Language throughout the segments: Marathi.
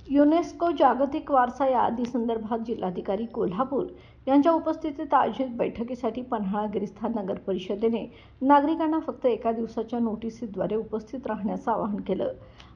युनेस्को जागतिक वारसा यादीसंदर्भात जिल्हाधिकारी कोल्हापूर यांच्या उपस्थितीत आयोजित बैठकीसाठी पन्हाळा गिरिस्थान नगर परिषदेने नागरिकांना फक्त एका दिवसाच्या नोटिसीद्वारे उपस्थित राहण्याचं आवाहन केलं।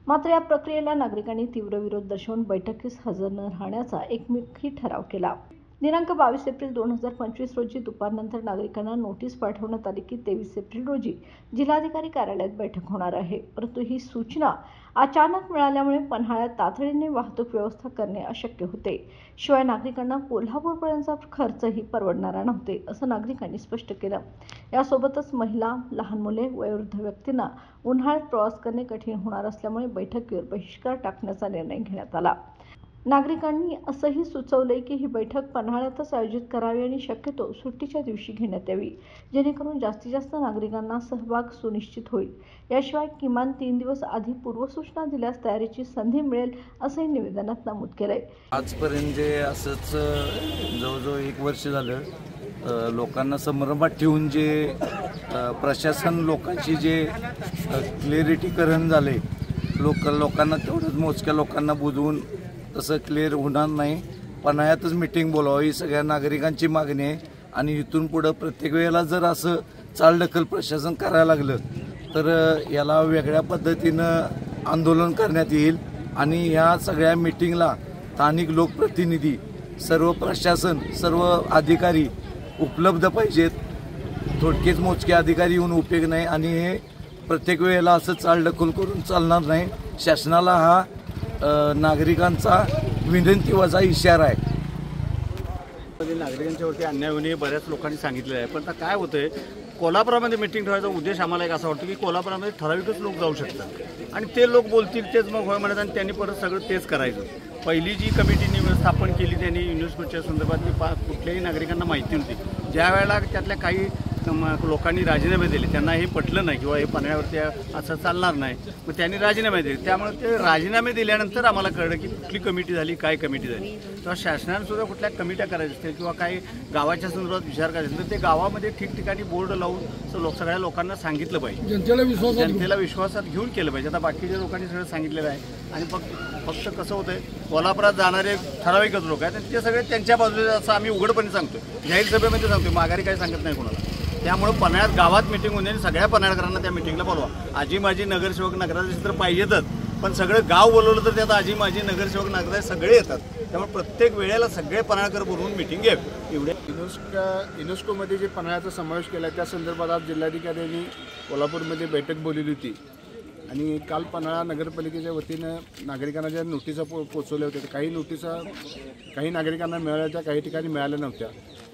मात्र या प्रक्रियेला नागरिकांनी तीव्र विरोध दर्शवून बैठकीस हजर न राहण्याचा एकमुखी ठराव केला। दिनांक 22 एप्रिल 2025 रोजी दुपारनंतर नागरिकांना नोटीस पाठवण्यात आली की 23 एप्रिल रोजी जिल्हाधिकारी कार्यालयात बैठक होणार आहे। परंतु ही सूचना अचानक मिळाल्यामुळे पन्हाळ्यात तातडीने वाहतूक व्यवस्था करणे अशक्य होते। शिवाय नागरिकांना कोल्हापूरपर्यंतचा खर्चही परवडणारा नव्हते असं नागरिकांनी स्पष्ट केलं। यासोबतच महिला, लहान मुले, वयोवृद्ध व्यक्तींना उन्हाळ्यात प्रवास करणे कठीण होणार असल्यामुळे बैठकीवर बहिष्कार टाकण्याचा निर्णय घेण्यात आला। नागरिकांनी असंही सुचवले की ही बैठक पन्हाळ्यातच आयोजित करावी आणि शक्यतो सुट्टीच्या दिवशी घेण्यात यावी, जेणेकरून जास्तीत जास्त नागरिकांना सहभाग सुनिश्चित होईल। याशिवाय किमान 3 दिवस आधी पूर्वसूचना दिल्यास तयारीची संधी मिळेल असंही निवेदनात नमूद केलंय। आजपर्यंत जे असंच जवळजवळ 1 वर्ष झालं लोकांना संभ्रमात ठेवून जे प्रशासन लोकांची जे क्लिअरिटीकरण झाले, लोकांना तेवढंच मोजक्या लोकांना बुजवून तसं क्लिअर होणार नाही। पन्हाळ्यातच मीटिंग बोलावी सगळ्या नागरिकांची मागणी आहे आणि इथून पुढं प्रत्येक वेळेला जर असं चालढकल प्रशासन करायला लागलं तर याला वेगळ्या पद्धतीनं आंदोलन करण्यात येईल आणि ह्या सगळ्या मीटिंगला स्थानिक लोकप्रतिनिधी, सर्व प्रशासन, सर्व अधिकारी उपलब्ध पाहिजेत। थोडकेच मोजके अधिकारी येऊन उपयोग नाही आणि हे प्रत्येक वेळेला असं चालढकल करून चालणार नाही। शासनाला हा नागरिकांचा विनंतीवजा इशारा आहे। नागरिकांच्यावरती अन्याय होणे बऱ्याच लोकांनी सांगितलेलं आहे, पण आता काय होतंय, कोल्हापुरामध्ये मीटिंग ठेवायचा उद्देश आम्हाला एक असा वाटतो की कोल्हापुरामध्ये ठराविकच लोक जाऊ शकतात आणि ते लोक बोलतील तेच मग होय म्हणत आणि त्यांनी परत सगळं तेच करायचं। पहिली जी कमिटी स्थापन केली त्यांनी युनेस्कोच्या संदर्भात कुठल्याही नागरिकांना माहिती नव्हती। ज्या वेळेला त्यातल्या काही लोकांनी राजीनामे दिले, त्यांना हे पटलं नाही किंवा हे पन्हाळ्यावरती असं चालणार नाही, मग त्यांनी राजीनामे दिले। त्यामुळे ते राजीनामे दिल्यानंतर आम्हाला कळलं की कुठली कमिटी झाली, काय कमिटी झाली। तेव्हा शासनाने सुद्धा कुठल्या कमिट्या करायच्या असतील किंवा काही गावाच्या संदर्भात विचार करायचा असेल तर ते गावामध्ये ठिकठिकाणी बोर्ड लावून सगळ्या लोकांना सांगितलं पाहिजे, जनतेला विश्वासात घेऊन केलं पाहिजे। आता बाकीच्या लोकांनी सगळं सांगितलेलं आहे आणि फक्त कसं होतंय, कोल्हापुरात जाणारे ठराविकच लोक आहेत आणि ते सगळे त्यांच्या बाजूला असं आम्ही उघडपणे सांगतोय, जाहीर सभेमध्ये सांगतोय, माघारी काही सांगत नाही कोणाला। त्यामुळे पन्हाळ्यात गावात मीटिंग होऊन सगळ्या पन्हाळकरांना त्या मीटिंगला बोलवा। आजी माझी नगरसेवक नगराध्यक्ष तर पाहिजेतच, पण सगळं गाव बोलवलं तर त्यात आजी माझी नगरसेवक नगराध्यक्ष सगळे येतात। त्यामुळे प्रत्येक वेळेला सगळे पन्हाळकर बोलवून मीटिंग घ्यावी। एवढ्या युनेस्कोमध्ये जे पन्हाळ्याचा समावेश केला त्या संदर्भात आज जिल्हाधिकाऱ्यांनी कोल्हापूरमध्ये बैठक बोलवली होती आणि काल पन्हाळा नगरपालिकेच्या वतीनं नागरिकांना ज्या नोटिसा पोचवल्या होत्या, काही नोटिसा काही नागरिकांना मिळाल्या, त्या काही ठिकाणी मिळाल्या नव्हत्या।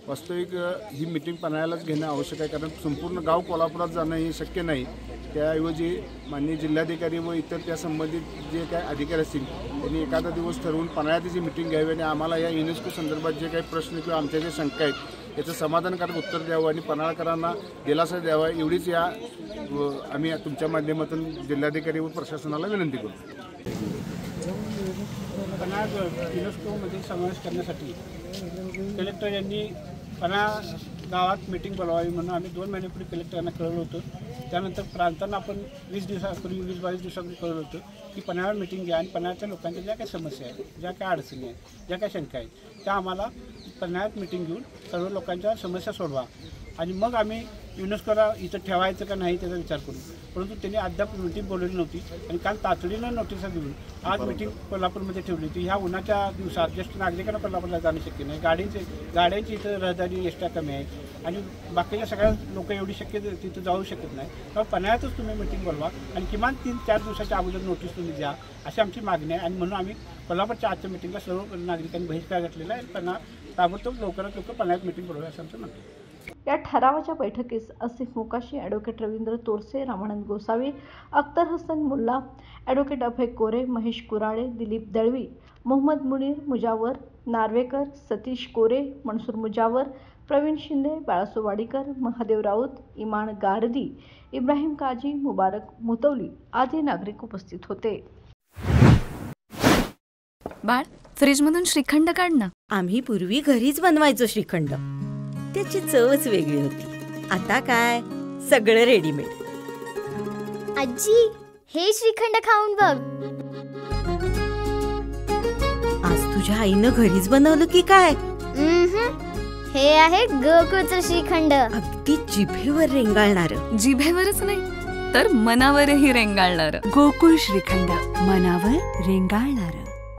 वास्तविक ही मीटिंग पन्हाळ्यालाच घेणं आवश्यक आहे, कारण संपूर्ण गाव कोल्हापुरात जाणं हे शक्य नाही। त्याऐवजी माननीय जिल्हाधिकारी व इतर त्या संबंधित जे काही अधिकारी असतील त्यांनी एखादा दिवस ठरवून पन्हाळ्यात जी मीटिंग घ्यावी आणि आम्हाला या युनेस्को संदर्भात जे काही प्रश्न किंवा आमच्या जे शंका आहेत याचं समाधानकारक उत्तर द्यावं आणि पन्हाळकरांना दिलासा द्यावा, एवढीच या आम्ही तुमच्या माध्यमातून जिल्हाधिकारी व प्रशासनाला विनंती करू। पन्हाळा युनेस्कोमध्ये समावेश करण्यासाठी कलेक्टर यांनी पन्हाळा गावात मीटिंग बोलवावी म्हणून आम्ही 2 महिन्यापूर्वी कलेक्टरांना कळवलं होतं। त्यानंतर प्रांतांना आपण 20 दिवसापूर्वी 20-22 दिवसापूर्वी कळवलं होतं की पन्हाळ्यावर मीटिंग घ्या आणि पन्हाळ्याच्या लोकांच्या ज्या काही समस्या आहेत, ज्या काही अडचणी आहेत, ज्या काही शंका आहेत त्या आम्हाला पन्हाळ्यात मीटिंग घेऊन सर्व लोकांच्या समस्या सोडवा आणि मग आम्ही युनेस्कोला इथं ठेवायचं का नाही त्याचा विचार करू। परंतु त्यांनी अद्याप मीटिंग बोलवली नव्हती आणि काल तातडीनं नोटिसा देऊन आज मीटिंग कोल्हापूरमध्ये ठेवली होती। ह्या उन्हाच्या दिवसात ज्येष्ठ नागरिकांना कोल्हापूरला जाणं शक्य नाही, गाड्यांची इथं रहदारी एसट्या कमी आहेत आणि बाकीच्या सगळ्या लोक एवढी शक्य तिथं जाऊ शकत नाही। तर पन्हाळ्यातच तुम्ही मीटिंग बोलवा आणि किमान 3-4 दिवसाच्या अगोदर नोटीस तुम्ही द्या अशी आमची मागणी आहे आणि म्हणून आम्ही कोल्हापूरच्या आजच्या मीटिंगला सर्व नागरिकांनी बहिष्कार घातलेला आहे। ताबडतोब लवकरात लवकर पन्हाळ्यात मीटिंग बोलवा असं आमचं म्हणणं आहे। या ठरावाच्या बैठकीस आसिफ मुकाशी, ॲडव्होकेट रवींद्र तोरसे, रामानंद गोसावी, अख्तर हसन मुल्ला, ॲडव्होकेट अभय कोरे, महेश कुराळे, दिलीप दळवी, मोहम्मद मुनीर मुजावर, नार्वेकर, सतीश कोरे, मनसूर मुजावर, प्रवीण शिंदे, बाळासो वाडीकर, महादेव राऊत, इमान गारदी, इब्राहिम काजी, मुबारक मुतवली आदी नागरिक उपस्थित होते। बाळ, फ्रीजमधून श्रीखंड काढ ना। आम्ही पूर्वी घरीच बनवायचो श्रीखंड, त्याची चवच वेगळी होती। आता काय सगळं रेडीमेड। आजी, हे श्रीखंड खाऊन बघ। तुझ्या आईनं घरीच बनवलं की काय? हे आहे गोकुळचं श्रीखंड. अगदी जिभेवर रेंगाळणार. जिभेवरच नाही तर मनावरही रेंगाळणार. गोकुळ श्रीखंड, मनावर रेंगाळणार.